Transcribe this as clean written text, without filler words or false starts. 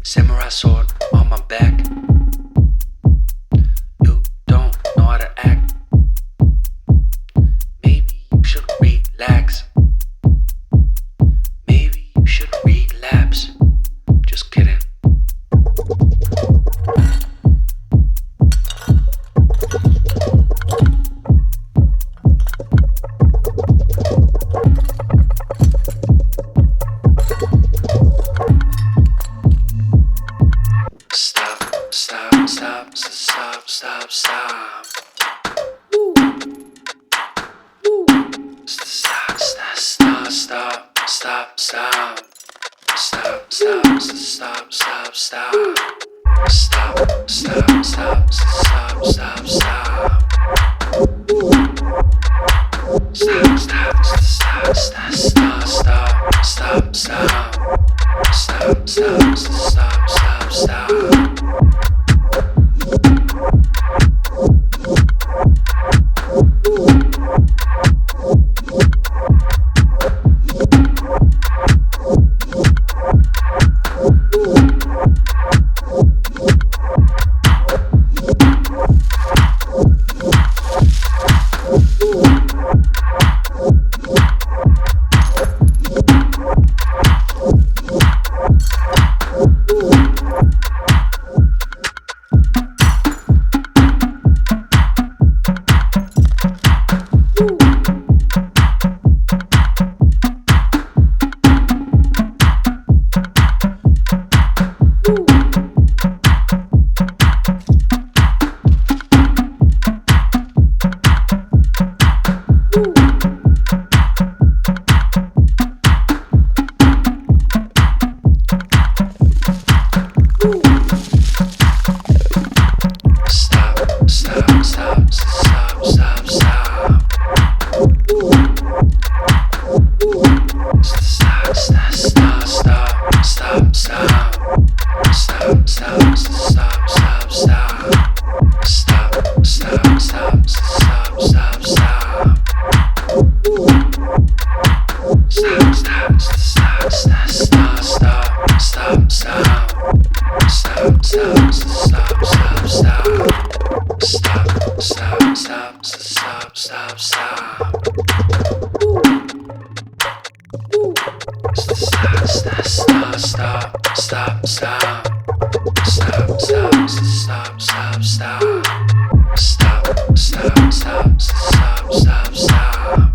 Samurai sword on my back. You don't know how to act. Maybe you should relax. Maybe you should relapse. Just kidding. Stop, stop, stop, stop, stop, stop. Woo. Woo. Stop, stop, stop, stop, stop, stop. Stop, stop, stop, stop, stop. Stop, stop, stop, stop, stop, stop. Woo. Stop, stop, stop, stop, stop, stop, stop, stop. Stop, stop, stop, stop, stop. Stop.